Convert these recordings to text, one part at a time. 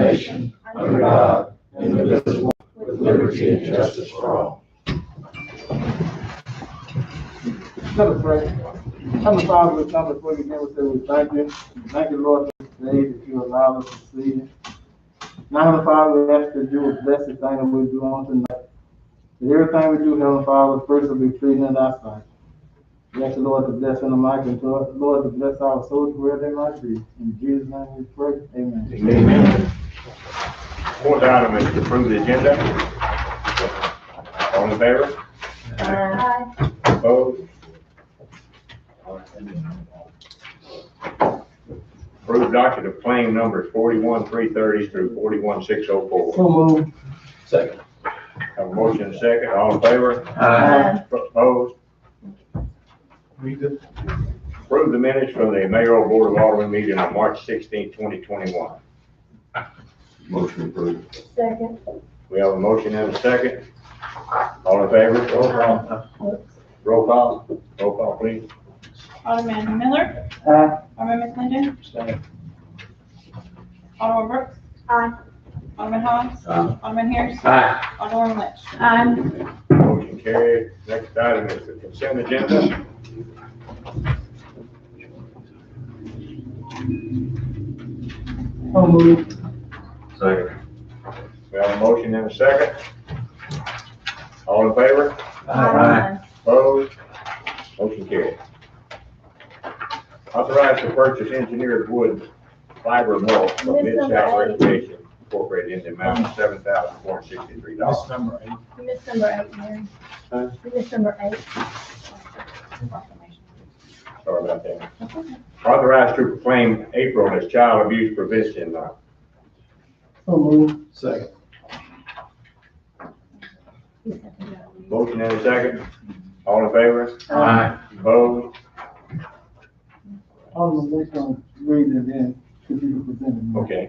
nation, under God, indivisible, with liberty and justice for all. Let us pray. Heavenly Father, we come before you again. We say we thank you. Thank you, Lord, for this day that you allow us to see it. Now, Heavenly Father, we ask that you would bless the thing that we do on tonight. That everything we do, Heavenly Father, first will be pleasing in thy sight. We ask the Lord to bless in the mic and to Lord to bless our souls where they might be. In Jesus' name we pray. Amen. Amen. Fourth item is to approve the agenda. All in favor? Aye. Opposed? Approved docket of claim numbers 41,330 through 41,604. So moved. Second. Have a motion and a second. All in favor? Aye. Opposed? Approve the minutes from the mayoral board of Aldermen meeting on March 16, 2021. Motion approved. Second. We have a motion and a second. All in favor? Roll call. Roll call. Roll call, please. Alderman Miller, Aye. Alderman McClendon, Second. Alderman Brooks, Aye. Alderman Hobbs, Aye. Alderman Harris, Aye. Alderman Lynch. Aye. Motion carried. Next item is the consent agenda. So moved. Second. We have a motion and a second. All in favor? Aye. Opposed? Motion carried. Authorize to purchase engineered wood fiber mulch from Mid-South Recreation Incorporated in the amount of $7,463. Number 8. You missed number 8, Mary. You missed number 8. Sorry about that. Authorized to proclaim April as Child Abuse Prevention Month. So moved. Second. Motion and a second. All in favor? Aye. Opposed? Alderman, let's read it again. Could you present it? Okay.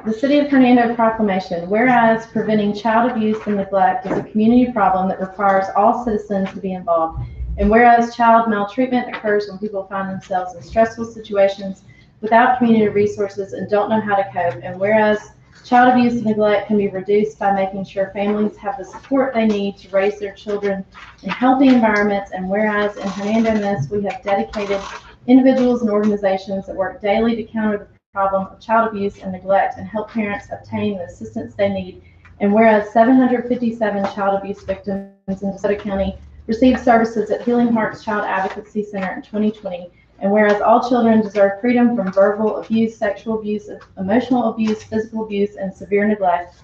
The City of Hernando proclamation, whereas preventing child abuse and neglect is a community problem that requires all citizens to be involved, and whereas child maltreatment occurs when people find themselves in stressful situations without community resources and don't know how to cope, and whereas child abuse and neglect can be reduced by making sure families have the support they need to raise their children in healthy environments, and whereas in Hernando Miss we have dedicated individuals and organizations that work daily to counter the problem of child abuse and neglect and help parents obtain the assistance they need, and whereas 757 child abuse victims in DeSoto County received services at Healing Hearts Child Advocacy Center in 2020, and whereas all children deserve freedom from verbal abuse, sexual abuse, emotional abuse, physical abuse, and severe neglect,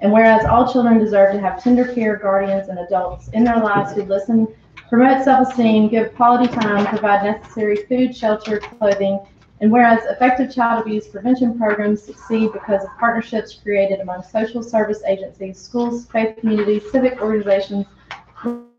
and whereas all children deserve to have tender care, guardians, and adults in their lives who listen, promote self-esteem, give quality time, provide necessary food, shelter, clothing, and whereas effective child abuse prevention programs succeed because of partnerships created among social service agencies, schools, faith communities, civic organizations,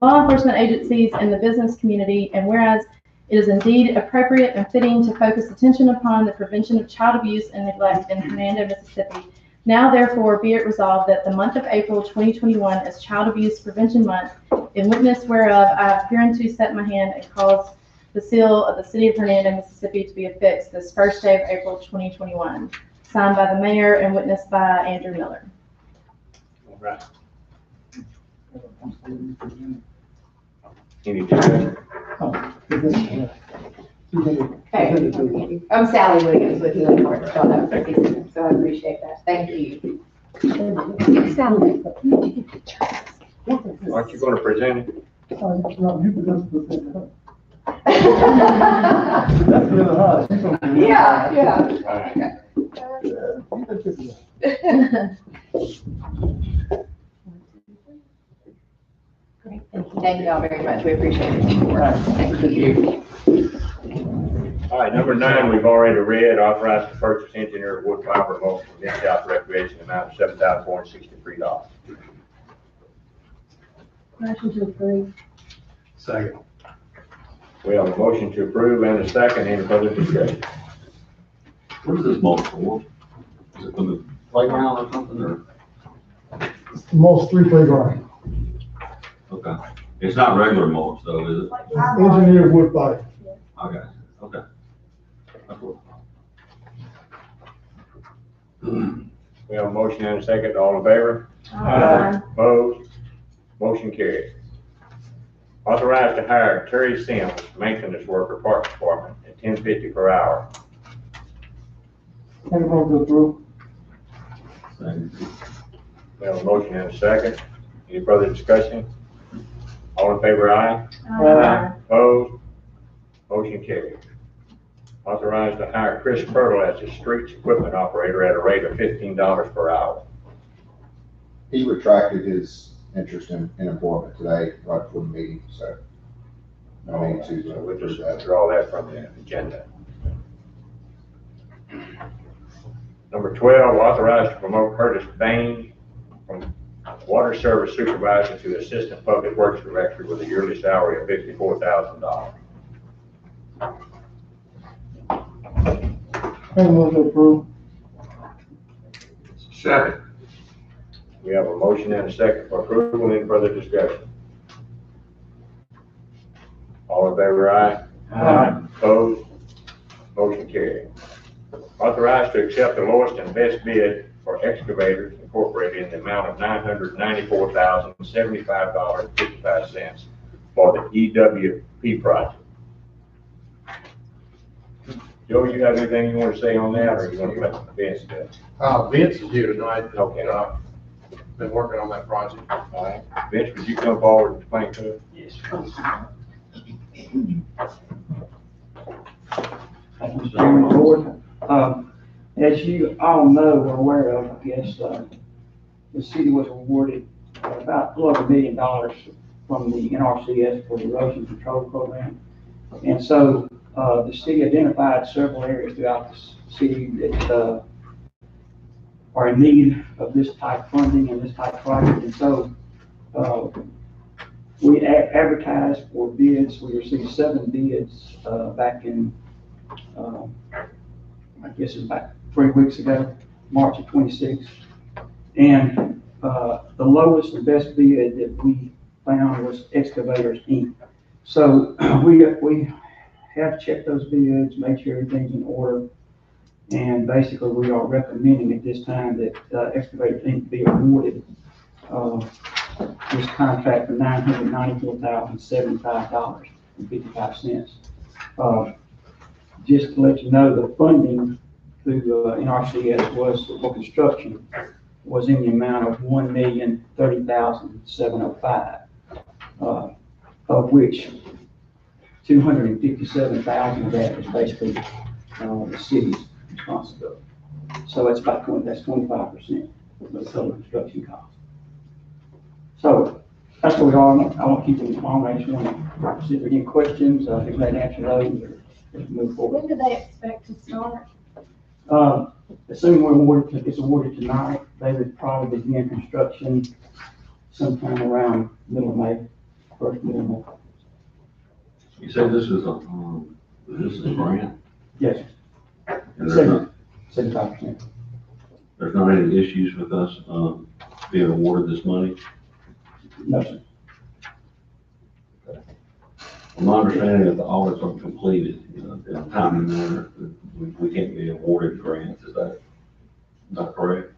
law enforcement agencies, and the business community, and whereas it is indeed appropriate and fitting to focus attention upon the prevention of child abuse and neglect in Hernando, Mississippi. Now, therefore, be it resolved that the month of April 2021 is Child Abuse Prevention Month, in witness whereof I have hereunto set my hand and cause the seal of the City of Hernando, Mississippi to be affixed this first day of April 2021. Signed by the mayor and witnessed by Andrew Miller. All right. Any discussion? Hey, I'm Sally Williams with Healing Hearts Child Advocacy Center, so I appreciate that. Thank you. Sally. Aren't you going to present it? That's really hard. Yeah. All right. Thank you all very much. We appreciate it. Thank you. All right, number 9, we've already read, authorized to purchase engineered wood fiber mulch from Mid-South Recreation, amount of $7,463. Motion to approve. Second. We have a motion to approve and a second. Any further discussion? What is this mulch for? Is it for the playground or something, or? Most 3 playground. Okay. It's not regular mulch though, is it? Engineered wood fiber. Okay, okay. That's cool. We have a motion and a second. All in favor? Aye. Opposed? Motion carried. Authorize to hire Terry Sims, maintenance worker, Park Department, at $10.50 per hour. Make a motion to approve. Second. We have a motion and a second. Any further discussion? All in favor, aye. Aye. Opposed? Motion carried. Authorize to hire Chris Purtle as the streets equipment operator at a rate of $15 per hour. He retracted his interest in employment today, right before the meeting, so. No need to, So we'll just approve that. withdraw that from the agenda. Number 12, authorize to promote Curtis Bain from water service supervisor to assistant public works director with a yearly salary of $54,000. Make a motion to approve. Second. We have a motion and a second for approval. Any further discussion? All in favor, aye. Aye. Opposed? Motion carried. Authorized to accept the lowest and best bid for excavators incorporated in the amount of $994,075.55 for the EWP project. Joe, you have anything you want to say on that, or you want to let Vince do it? Vince is here tonight. Okay. Been working on that project. All right. Vince, would you come forward and explain to us? Yes. Thank you, Mr. Chairman, Board. As you all know or aware of, I guess, the city was awarded about $11 million from the NRCS for the erosion control program. And so, the city identified several areas throughout the city that, are in need of this type funding and this type project. And so, we advertised for bids. We received 7 bids, back in, I guess it's about 3 weeks ago, March of 26. And, the lowest and best bid that we found was Excavators Inc. So we have checked those bids, made sure everything's in order. And basically, we are recommending at this time that Excavators Inc. be awarded this contract for $994,075.55. Just to let you know, the funding through NRCS was for construction was in the amount of $1,030,705, of which $257,000 of that is basically the city's responsibility. So that's about 25% of the total construction cost. So that's where we are. I won't keep it long. I just want to see if there are any questions. If you can answer those, or just move forward. When do they expect to start? Assuming it's awarded tonight, they would probably begin construction sometime around middle of May, first middle of May. You said this is a grant? Yes, And there's not, 75%. there's not any issues with us, being awarded this money? No, sir. From my understanding that the audits are completed, in a timely manner, we can't be awarded grants, is that correct?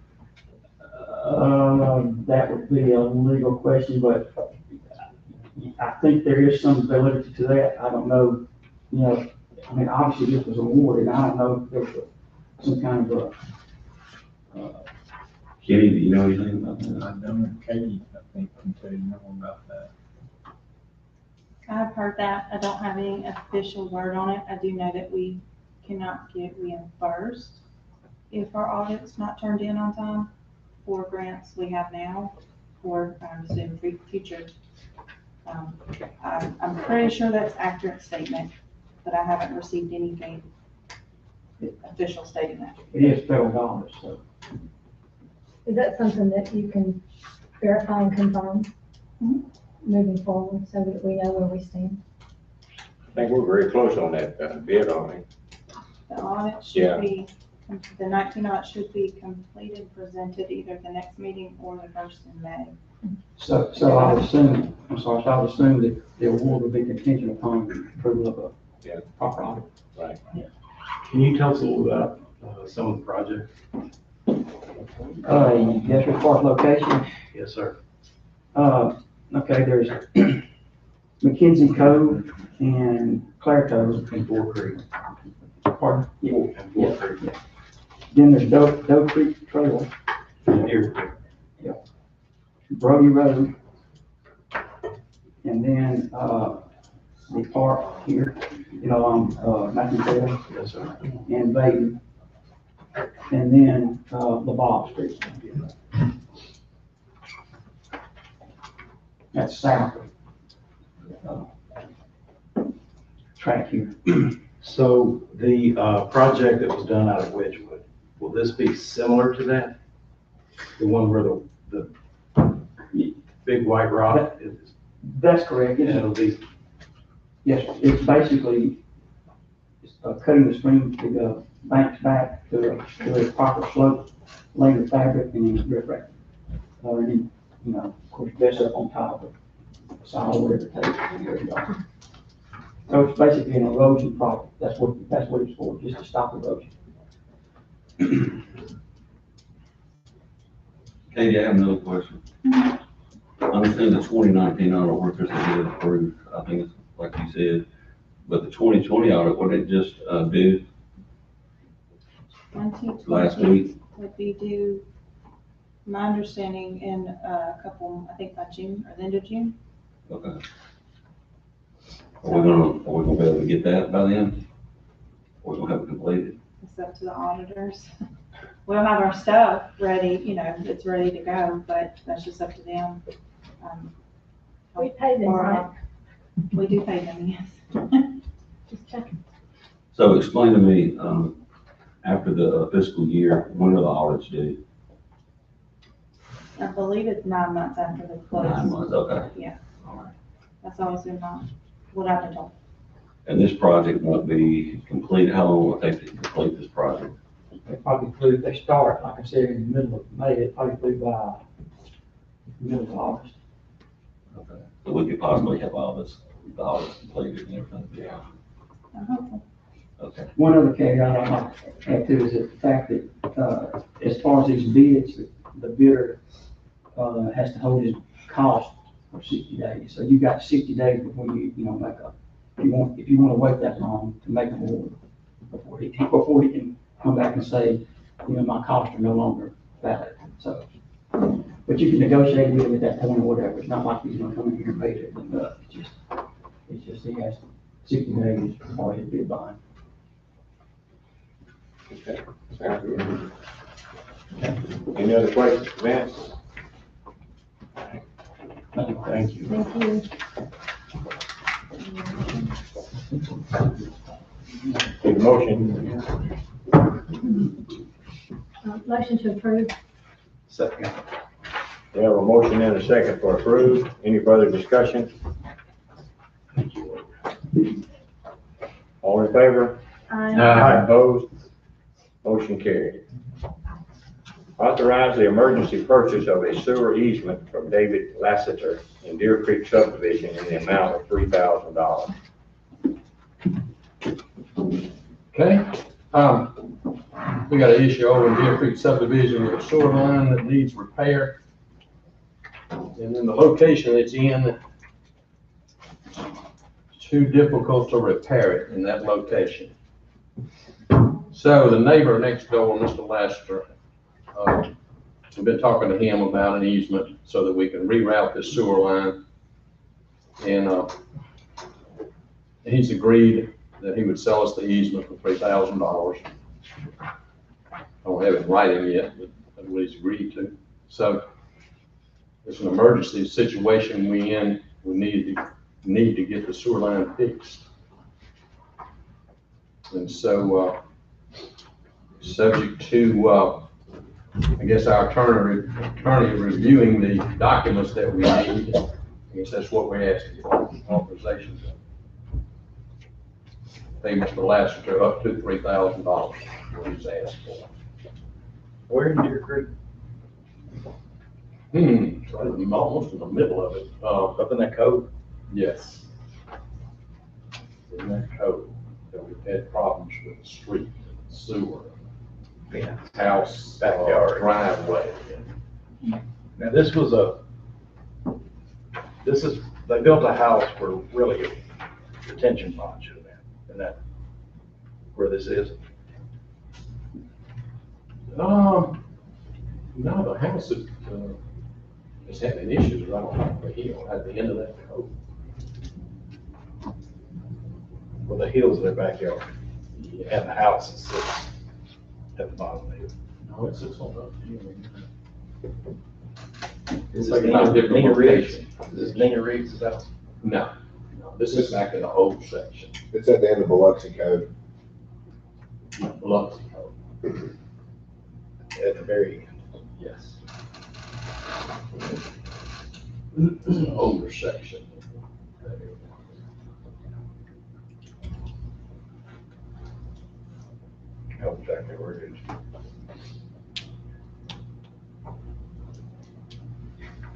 That would be a legal question, but I think there is some validity to that. I don't know, I mean, obviously this was awarded. I don't know if there's some kind of Kitty, do you know anything about that? I don't, Katie, I think, can tell you more about that. I've heard that. I don't have any official word on it. I do know that we cannot get reimbursed if our audit's not turned in on time for grants we have now, or I assume future. I'm pretty sure that's accurate statement, but I haven't received anything official stating that. it is federal dollars, so. Is that something that you can verify and confirm moving forward so that we know where we stand? I think we're very close on that bid on it. The audit Yeah. should be, the 19 audit should be completed, presented either the next meeting or the first in May. So I would assume, so I would assume that the award would be contingent upon approval of a proper audit. Right. Can you tell us a little about some of the projects? Yes, as far as location, Yes, sir. okay, there's McKenzie Cove and Claire Cove. And Fort Creek. Pardon? Yeah. And Fort Creek. Yeah. Then there's Doe Creek Trail, And Deer Creek. Brody Road, and then, the park here, Matthew Trail Yes, sir. and Baden, and then, the Bob Street. That's south of, track here. So the project that was done out of Wedgewood, will this be similar to that? The one where the big white rock is, That's correct. and it'll be, Yes, it's basically cutting the stream, the banks back to a proper slope, laying the fabric and then riprap. And then, of course, dress up on top of it, solid, whatever it takes. And there you go. So it's basically an erosion problem. That's what it's for, just to stop erosion. Katie, I have another question. I understand the 2019 audit workers that did approved, I think it's like you said, but the 2020 audit, what did it just do 2020 last week? would be due, my understanding, in a couple, I think by June, or the end of June. Okay. Are we gonna be able to get that by then? Or we're gonna have it completed? It's up to the auditors. We'll have our stuff ready, it's ready to go, but that's just up to them. We pay them, right? We do pay them, yes. Just checking. So explain to me, after the fiscal year, when are the audits due? I believe it's 9 months after the close. 9 months, okay. Yeah. All right. That's always been what I've been told. And this project won't be completed, how long will it take to complete this project? They probably include, they start, like I said, in the middle of May, they probably include by middle of August. Okay. So we could possibly have all this, the audits completed and everything? I'm hopeful. Okay. One other caveat I'd like to add too is the fact that, as far as these bids, the bidder, has to hold his cost for 60 days. So you've got 60 days before you make up. If you want to wait that long to make an order, before he can come back and say, my costs are no longer valid. So, but you can negotiate with him at that point or whatever. It's not like he's gonna come in here and pay it. It's just he has 60 days before his bid bond. Okay, sounds good. Any other questions, Vince? thank you. Thank you. Need a motion? Motion to approve. Second. We have a motion and a second for approve. Any further discussion? All in favor? Aye. Opposed? Motion carried. Authorize the emergency purchase of a sewer easement from David Lassiter in Deer Creek subdivision in the amount of $3,000. Okay, we got an issue over in Deer Creek subdivision with a sewer line that needs repair. And then the location it's in, it's too difficult to repair it in that location. So the neighbor next door, Mr. Lassiter, we've been talking to him about an easement so that we can reroute this sewer line. And he's agreed that he would sell us the easement for $3,000. I don't have it in writing yet, but that's what he's agreed to. So it's an emergency situation we need to get the sewer line fixed. And so, subject to, I guess our attorney reviewing the documents that we need, I guess that's what we're asking for, authorization to pay Mr. Lassiter up to $3,000, what he's asked for. Where in Deer Creek? So I'm almost in the middle of it. Up in that cove? Yes. In that code, that we've had problems with the street and sewer. Yeah. house, Backyard. driveway. Now, they built a house where really a detention pond should have been, and that, where this is. No, the house is having issues right on the hill at the end of that road. Well, the hill's their backyard, and the house sits at the bottom of the hill. No, it sits on the hill. Is Like this not different Nina Reeves? location. Is this Nina Reeves' house? No, this is back in the old section. It's at the end of Biloxi Code. Biloxi. At the very end. Yes. It's an older section. I know exactly where it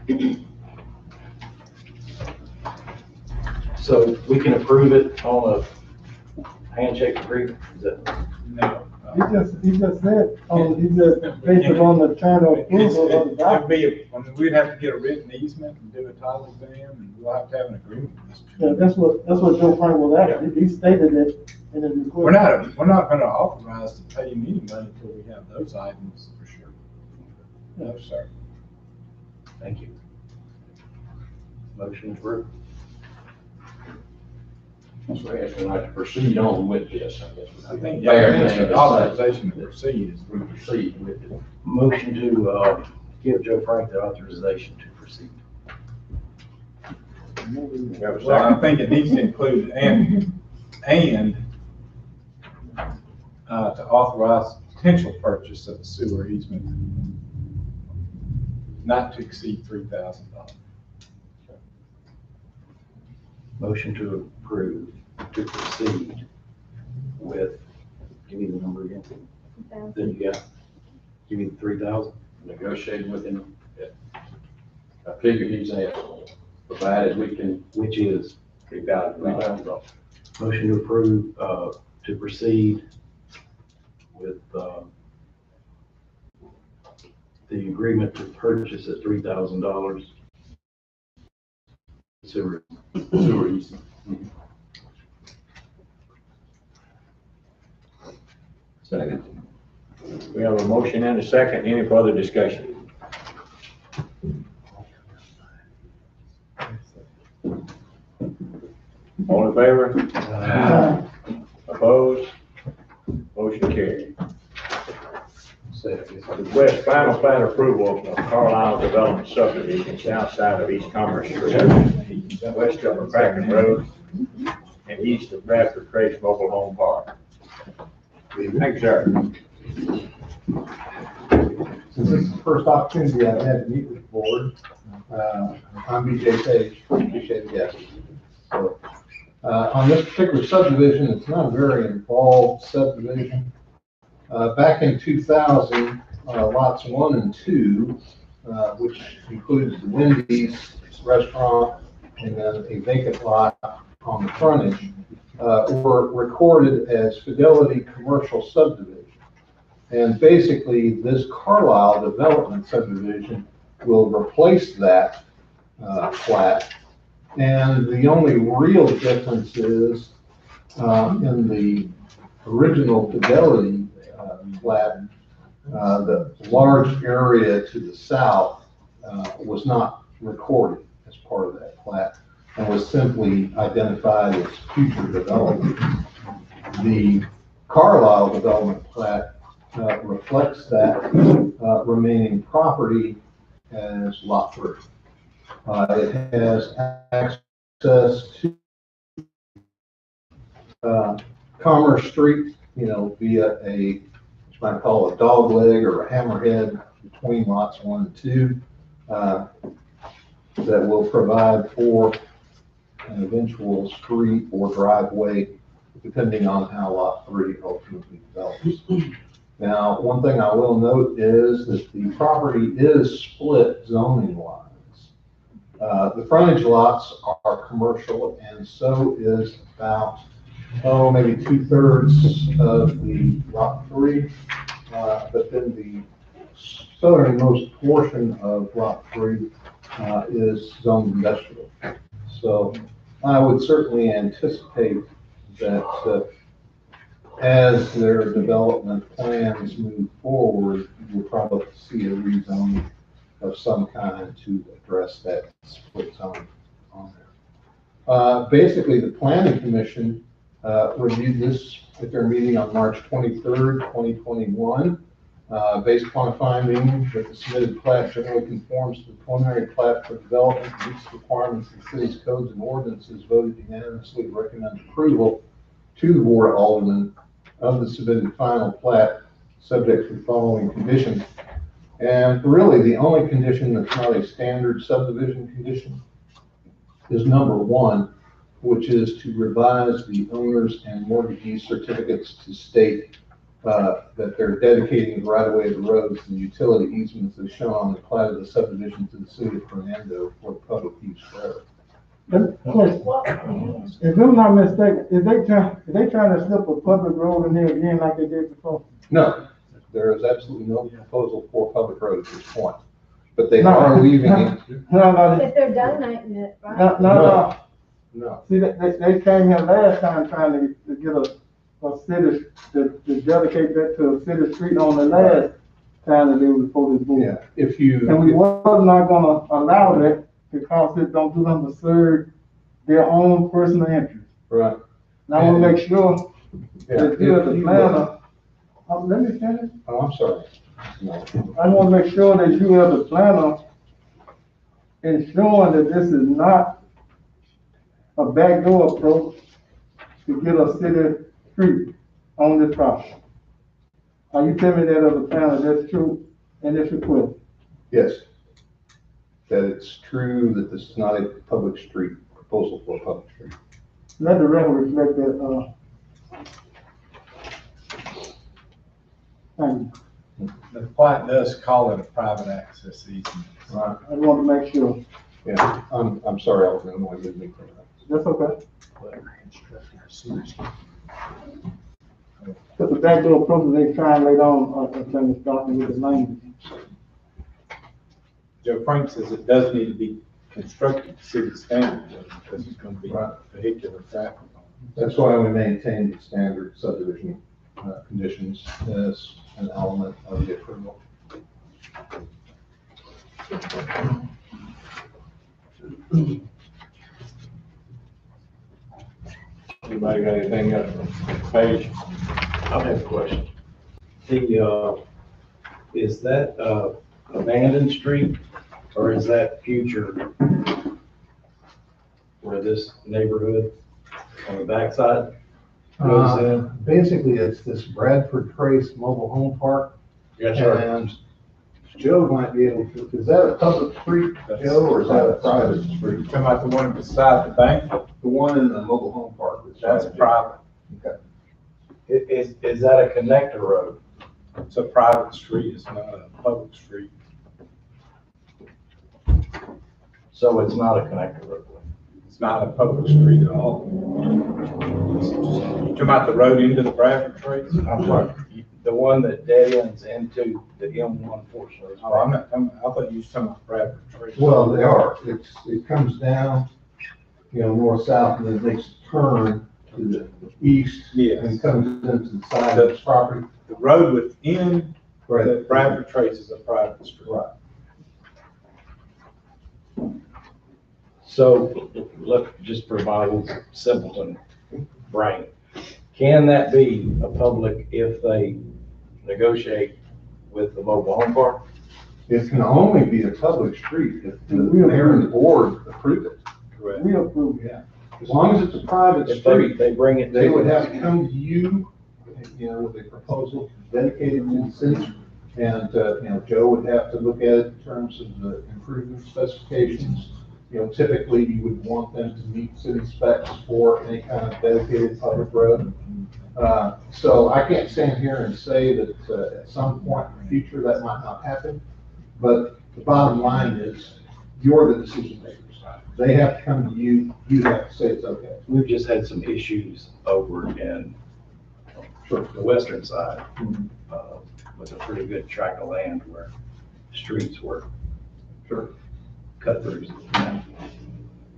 is. So we can approve it on a handshake agreement, is that? No. He just said, he just based upon the turn of approval of the It'd document. be, we'd have to get a written easement and do a title exam, and we'll have to have an agreement with Yeah, Mr. that's what Joe Frank was asking. He stated it in his request. We're not gonna authorize to pay him any money until we have those items for sure. No, sir. Thank you. Motion approved. So we're asking like to proceed on with this, I guess. I think, Fair yeah, thing to say. authorization to proceed is. We proceed with it. Motion to, give Joe Frank the authorization to proceed. We have a Well, I second. think it needs to include to authorize potential purchase of a sewer easement not to exceed $3,000. Motion to approve, to proceed with, give me the number again. Then you got, give me the 3,000. Negotiating with him. I figure he's asking, provided we can. Which is $3,000. motion to approve, to proceed with, the agreement to purchase at $3,000 sewer. Sewer easement. Second. We have a motion and a second. Any further discussion? All in favor? Opposed? Motion carried. Request final plan approval of Carlisle Development Subdivision, south side of East Commerce Street, west of McCracken Road, and east of Bradford Trace Mobile Home Park. Thank you, sir. Since this is the first opportunity I've had to meet with the board, I'm BJ Page, appreciate the guest. So, on this particular subdivision, it's not a very involved subdivision. Back in 2000, lots 1 and 2, which included the Wendy's restaurant and then a vacant lot on the frontage, were recorded as Fidelity Commercial Subdivision. And basically, this Carlisle Development Subdivision will replace that plat. And the only real difference is in the original Fidelity plat, the large area to the south was not recorded as part of that plat and was simply identified as future development. The Carlisle development plat reflects that remaining property as lot 3. It has access to Commerce Street, via a, what you might call a dog leg or a hammerhead between lots 1 and 2, that will provide for an eventual street or driveway, depending on how lot 3 ultimately develops. Now, one thing I will note is that the property is split zoning wise. The frontage lots are commercial, and so is about, maybe 2/3 of the lot 3, but then the southernmost portion of Lot 3 is zoned industrial. So I would certainly anticipate that as their development plans move forward, we'll probably see a rezoning of some kind to address that split zone on there. Basically, the planning commission reviewed this at their meeting on March 23rd, 2021. Based upon a finding that the submitted plat generally conforms to the preliminary plat for development, meets the requirements of the city's codes and ordinances, voted unanimously to recommend approval to the Board of Aldermen of the submitted final plat, subject to the following conditions. And really, the only condition that's not a standard subdivision condition is number 1, which is to revise the owners and mortgagee certificates to state that they're dedicating the right-of-way of the roads and utility easements as shown on the plat of the subdivision to the city of Hernando for public use forever. If I'm not mistaken, is they trying to slip a public road in there again like they did before? No, there is absolutely no proposal for public road at this point, but they are leaving it. No, If they're donating it, right? no. See, they came here last time trying to get a city, to dedicate that to a city street on the last time that they was before this board. Yeah, if you. And we was not gonna allow that because it don't do them to serve their own personal interest. Right. And I wanna make sure Yeah, that you as if a you- planner, let me finish. Oh, I'm sorry. No. I want to make sure that you as a planner ensuring that this is not a backdoor approach to get a city street on this property. Are you telling me that as a planner, that's true in this request? Yes. That it's true that this is not a public street, proposal for a public street. Let the record reflect that, thank you. The plat does call it a private access easement. Right. I want to make sure. Yeah, I'm sorry, Alderman, I didn't mean to. That's okay. Because the backdoor approach, they try and lay down, Attorney Stockton with the language. Joe Frank says it does need to be constructed to city standards because it's going to be vehicular traffic. That's why we maintain the standard subdivision conditions as an element of the approval. Anybody got anything else for Paige? I have a question. Is that, abandoned street, or is that future where this neighborhood on the backside goes in? Basically, it's this Bradford Trace Mobile Home Park. Yes, sir. And Joe might be able to, is that a public street, Joe, or is that a private street? Talking about the one beside the bank, The one in the mobile home park. that's private. Okay. Is that a connector road? It's a private street, it's not a public street. So it's not a connector road. It's not a public street at all. Talking about the road into the Bradford Trace? I'm sorry, the one that dead ends into the M1 portion of this. Oh, I thought you were talking about Bradford Trace. Well, they are. It comes down, north-south, and then makes a turn to the east. Yes. And comes into the side of this property. The road within Right. the Bradford Trace is a private street. Right. So, look, just for my little simpleton brain, can that be a public if they negotiate with the mobile home park? It can only be a public street if the mayor and the board approve it. Correct. We approve. Yeah. As long as it's a private If street, they bring it they would to have to come to you, with a proposal dedicated to the city. And, Joe would have to look at it in terms of the improvement specifications. Typically you would want them to meet city specs for any kind of dedicated public road. So I can't stand here and say that, at some point in the future that might not happen. But the bottom line is, you're the decision makers. They have to come to you, you have to say it's okay. We've just had some issues over in the western side. was a pretty good tract of land where streets were Sure. cut throughs.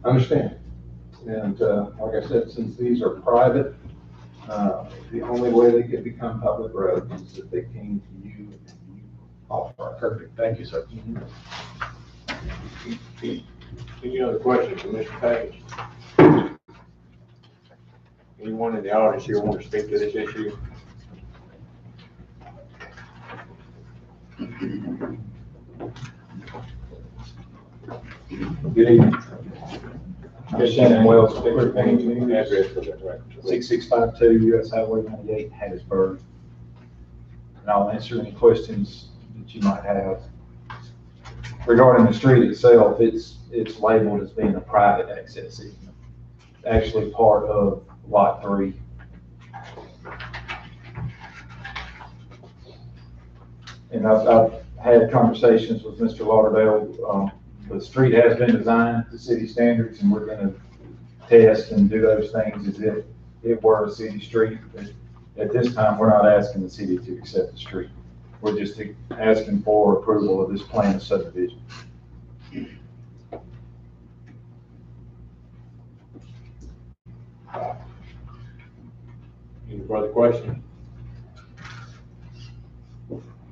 Understand. And, like I said, since these are private, the only way they could become public roads is if they came to you and you offer. Perfect, thank you, sir. Any other questions for Mr. Page? Anyone in the audience here want to speak to this issue? Good evening. I'm Shannon Wells, Clerk, Address for that, right? 6652 US Highway 98, Hattiesburg. And I'll answer any questions that you might have. Regarding the street itself, it's labeled as being a private access easement. Actually part of Lot 3. And I've had conversations with Mr. Lauderdale. The street has been designed to city standards, and we're going to test and do those things as if it were a city street. But at this time, we're not asking the city to accept the street. We're just asking for approval of this plan of subdivision. Any further questions?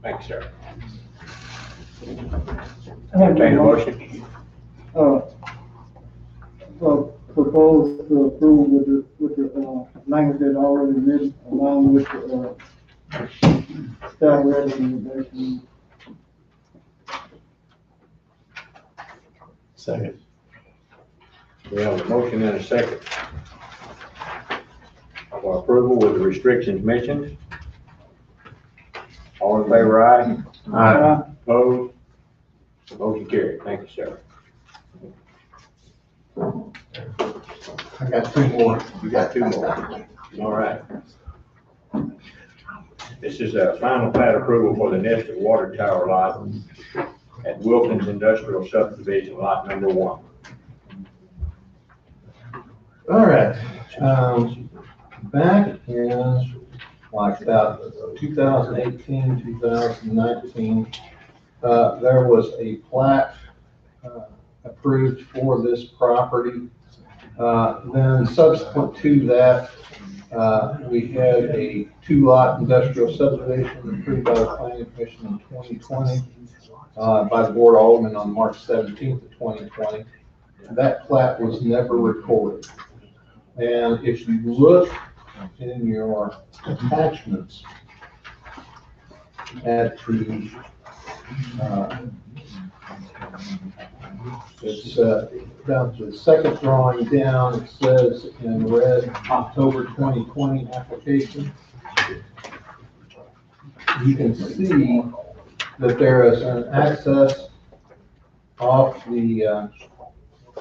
Thank you, sir. Entertain a motion. Propose to approve with the language that's already written, along with the, staff recommendation. Second. We have a motion and a second for approval with the restrictions mentioned. All in favor, aye? Aye. Opposed? Motion carried. Thank you, sir. I got two more. You got two more. All right. This is a final plat approval for the nested water tower lot at Wilkins Industrial Subdivision, lot number 1. All right. Back in like about 2018, 2019, there was a plat approved for this property. Then subsequent to that, we had a 2-lot industrial subdivision approved by the Planning Commission in 2020, by the Board of Aldermen on March 17th of 2020. That plat was never recorded. And if you look in your attachments at the, it's down to the second drawing down, it says in red, October 2020 application. You can see that there is an access off the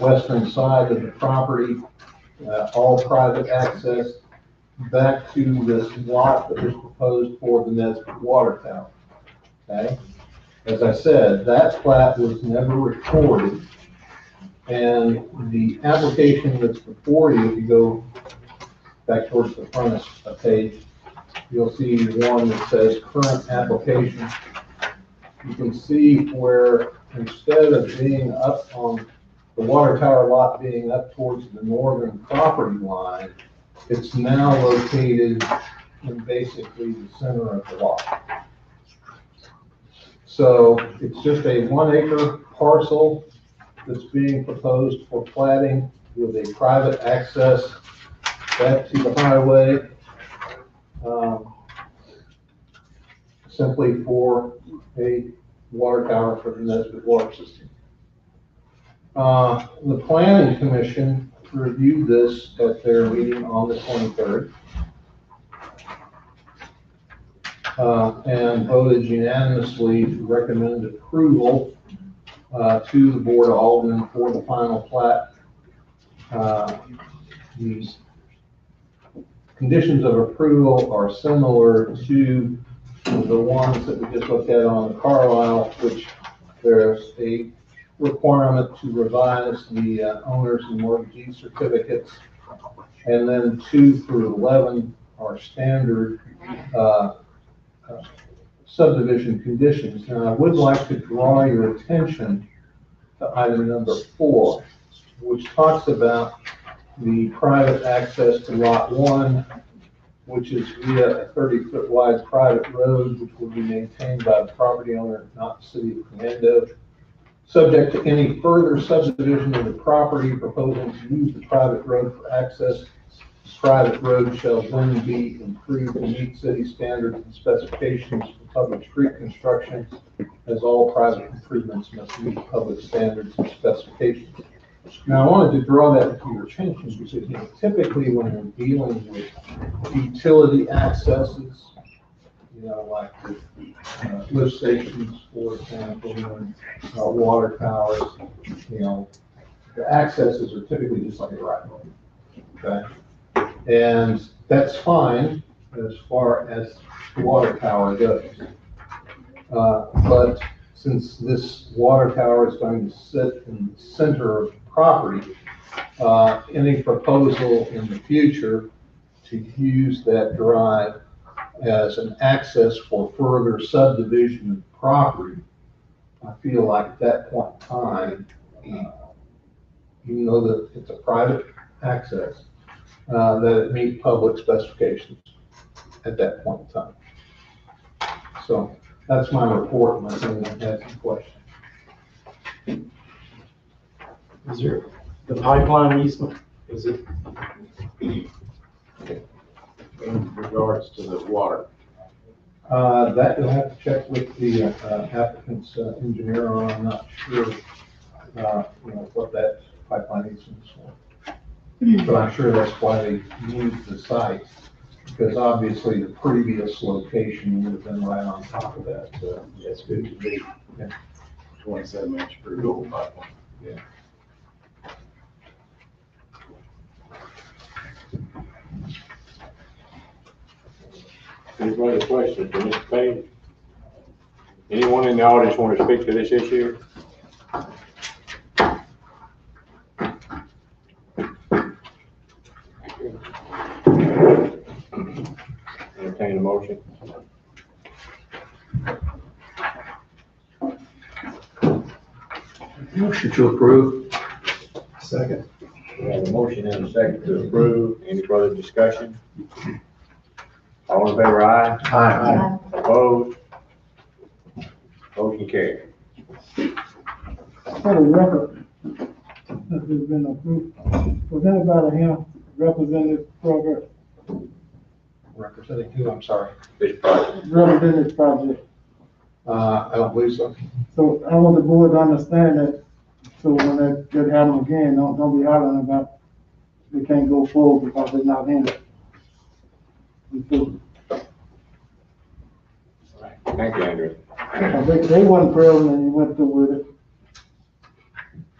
western side of the property, all private access back to this lot that was proposed for the Nesbitt water tower. Okay? As I said, that plat was never recorded, and the application that's before you, if you go back towards the front of the page, you'll see one that says current application. You can see where instead of being up on the water tower lot being up towards the northern property line, it's now located in basically the center of the lot. So it's just a 1-acre parcel that's being proposed for platting with a private access back to the highway, simply for a water tower for the Nesbitt water system. The Planning Commission reviewed this at their meeting on the 23rd. And voted unanimously to recommend approval to the Board of Aldermen for the final plat. These conditions of approval are similar to the ones that we just looked at on the Carlisle, which there's a requirement to revise the owners and mortgagee certificates. And then 2 through 11 are standard subdivision conditions. Now, I would like to draw your attention to item number 4, which talks about the private access to lot 1, which is via a 30-foot wide private road, which will be maintained by the property owner, not the city of Hernando. Subject to any further subdivision of the property proposing to use the private road for access, the private road shall then be improved to meet city standards and specifications for public street construction, as all private improvements must meet public standards and specifications. Now, I wanted to draw that to your attention because, you know, typically when we're dealing with utility accesses, you know, like lift stations, for example, and water towers, you know, the accesses are typically just like a right-of-way, okay? And that's fine as far as the water tower goes. But since this water tower is going to sit in the center of the property, any proposal in the future to use that drive as an access for further subdivision of property, I feel like at that point in time, even though that it's a private access, that it meet public specifications at that point in time. So that's my report, and I think I had some questions. Is there the pipeline easement, is it in regards to the water? That you'll have to check with the applicant's engineer on. I'm not sure, you know, what that pipeline easement is for. But I'm sure that's why they moved the site, because obviously the previous location would have been right on top of that. That's good to be. Yeah. 27-inch pretty old pipeline. Yeah. Any further questions for Mr. Payne? Anyone in the audience want to speak to this issue? Entertain a motion. Motion to approve. Second. We have a motion and a second to approve. Any further discussion? All in favor, aye? Aye. Opposed? Motion carried. For the record, this has been approved. Was anybody here representing this program, Representing who, I'm sorry? This project. representing this project? I don't believe so. So I want the board to understand that, so when that happens again, don't be hollering about they can't go forward because they're not in it. Thank you, Andrew. They wasn't present and you went through with it.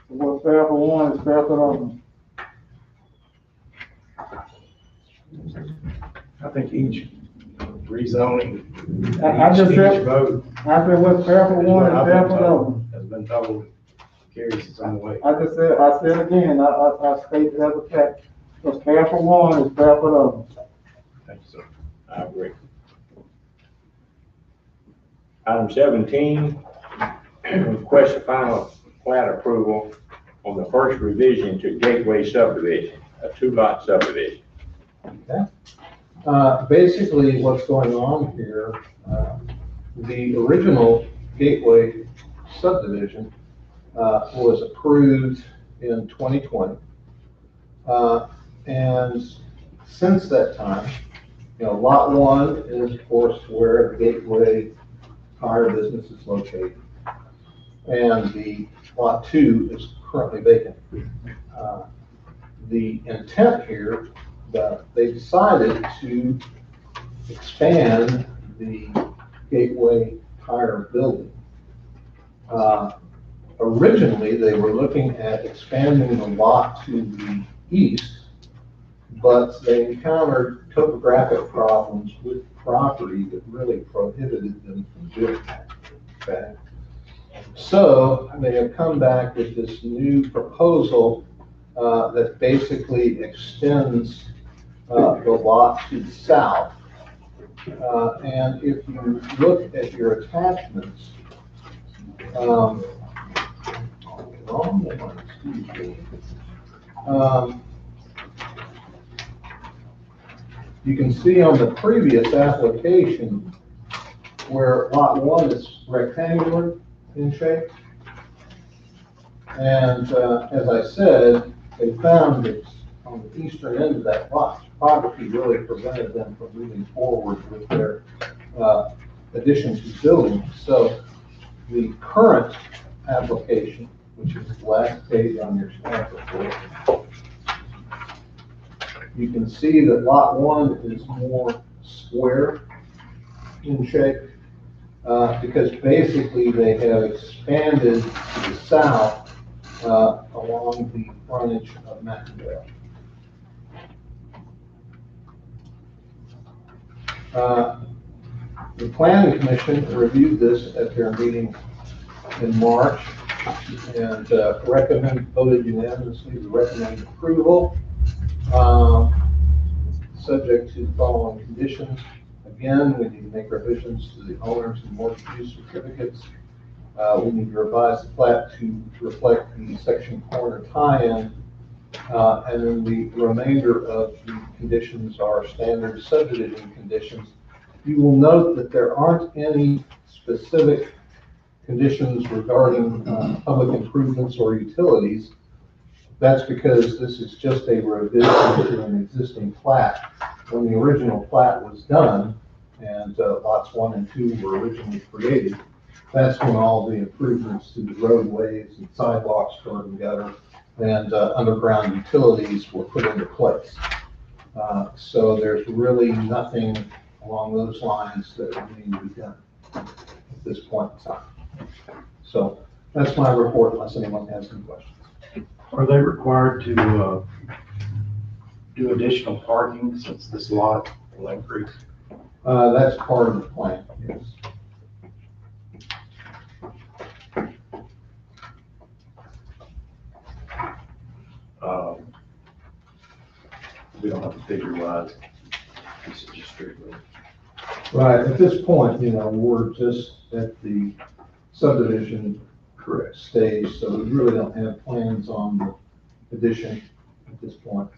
So what's fair for one is fair for the other. I think each rezoning, I just each said, vote I said what's fair for one is fair for the other. has been told carries its own weight. I said again, I stated as a fact, what's fair for one is fair for the other. Thank you, sir. I agree. Item 17, request a final plat approval on the first revision to Gateway subdivision, a 2-lot subdivision. Basically, what's going on here, the original Gateway subdivision was approved in 2020. And since that time, you know, lot 1 is, of course, where the Gateway tire business is located. And the lot 2 is currently vacant. The intent here, they decided to expand the Gateway tire building. Originally, they were looking at expanding the lot to the east, but they encountered topographic problems with property that really prohibited them from doing that. Okay? So they have come back with this new proposal that basically extends the lot to the south And if you look at your attachments, wrong one, excuse me. You can see on the previous application where lot 1 is rectangular in shape. And as I said, they found that on the eastern end of that lot, topography really prevented them from moving forward with their addition to the building. So the current application, which is the last page on your staff report, you can see that lot 1 is more square in shape because basically they have expanded to the south along the frontage of Mackendale. The Planning Commission reviewed this at their meeting in March and voted unanimously to recommend approval, subject to the following conditions. Again, we need to make revisions to the owners and mortgage use certificates. We need to revise the plat to reflect the section corner tie-in, and then the remainder of the conditions are standard subdivision conditions. You will note that there aren't any specific conditions regarding public improvements or utilities. That's because this is just a revision to an existing plat. When the original plat was done and lots 1 and 2 were originally created, that's when all the improvements to the roadways and sidewalks, curb and gutter, and underground utilities were put into place. So there's really nothing along those lines that would need to be done at this point in time. So that's my report unless anyone has any questions. Are they required to do additional parking since this lot will increase? That's part of the plan, yes. We don't have to figure wise. This is just strictly. Right, at this point, we're just at the subdivision correct stage, so we really don't have plans on the addition at this point.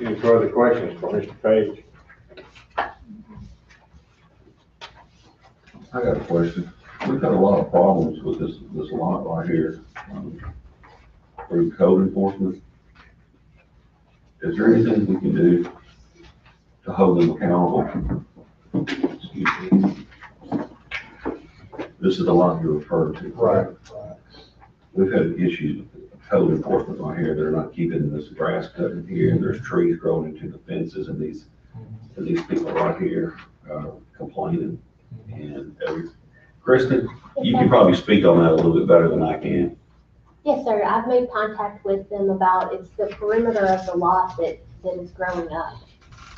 Any further questions for Mr. Page? I got a question. We've got a lot of problems with this lot right here, through code enforcement. Is there anything we can do to hold them accountable? Excuse me. This is the lot you're referring to. Right. We've had issues with code enforcement on here. They're not keeping this grass cut in here, and there's trees growing into the fences, and these people right here complaining. And Kristen, you can probably speak on that a little bit better than I can. Yes, sir. I've made contact with them about it's the perimeter of the lot that is growing up.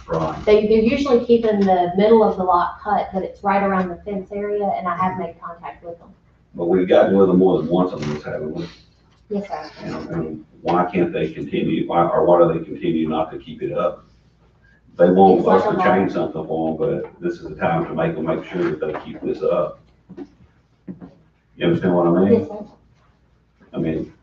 Right. They're usually keeping the middle of the lot cut, but it's right around the fence area, and I have made contact with them. But we've gotten with them more than once on this, haven't we? Yes, sir. And why can't they continue, why do they continue not to keep it up? They want us to change something for them, but this is the time to make sure that they keep this up. You understand what I mean? Yes, sir. I mean,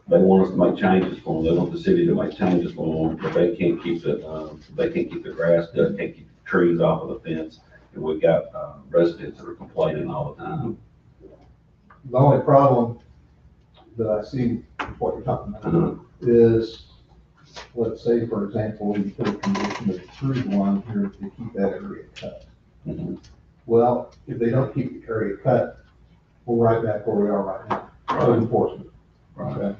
they want us to make changes for them. They want the city to make changes for them, but they can't keep the grass cut, can't keep the trees off of the fence. And we've got residents that are complaining all the time. The only problem that I see with what you're talking about is, let's say, for example, you put a condition of 3-1 here to keep that area cut. Well, if they don't keep the area cut, we're right back where we are right now. Code enforcement. Right. Okay.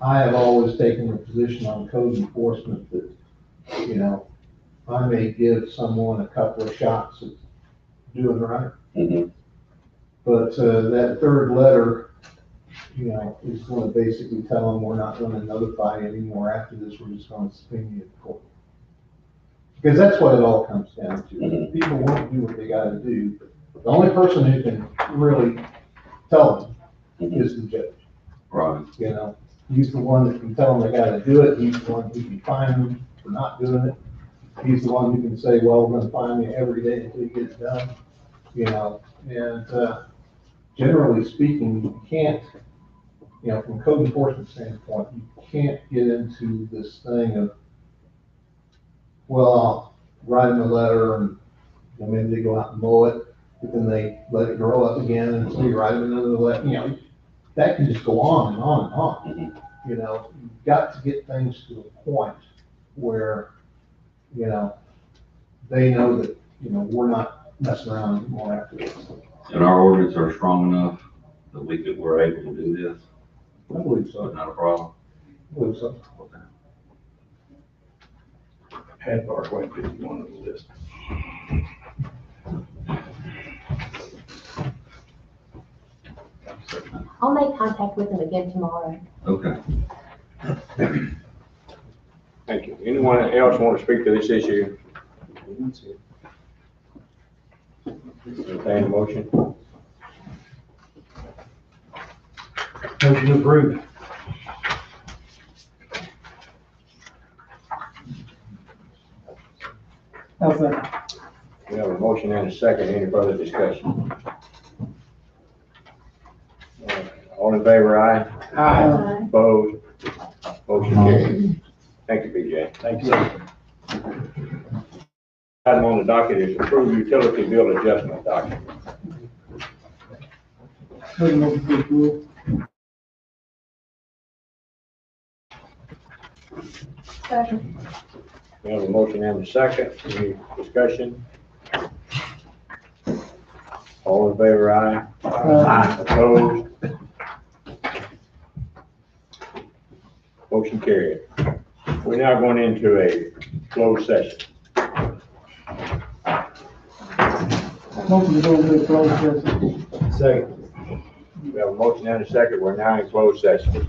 I have always taken the position on code enforcement that, I may give someone a couple of shots at doing right. But that third letter, is going to basically tell them we're not going to notify you anymore after this, we're just going to subpoena you to court. Because that's what it all comes down to. People won't do what they got to do. The only person who can really tell them is the judge. Right. He's the one that can tell them they gotta do it. He's the one who can fine them for not doing it. He's the one who can say, well, we're gonna fine you every day until you get it done, you know, and, generally speaking, you can't, you know, from a code enforcement standpoint, you can't get into this thing of, well, I'll write them a letter and, you know, maybe they go out and mow it, but then they let it grow up again, and so you write them another letter, you know, that can just go on and on and on. You know, you've got to get things to a point where, you know, they know that, you know, we're not messing around anymore after this. And our ordinance are strong enough that we're able to do this, I believe so so. it's not a problem. I believe so. Had our 151 on the list. I'll make contact with them again tomorrow. Okay. Thank you. Anyone else want to speak to this issue? Entertain a motion? Motion approved. How's that? We have a motion and a second. Any further discussion? All in favor, aye? Aye. Opposed? Motion carried. Thank you, BJ. Thank you. Item on the docket is approved utility bill adjustment document. Make a motion to approve. Second. We have a motion and a second. Any discussion? All in favor, aye? Aye. Opposed? Motion carried. We're now going into a closed session. Motion to go into closed session. Second. We have a motion and a second. We're now in closed session.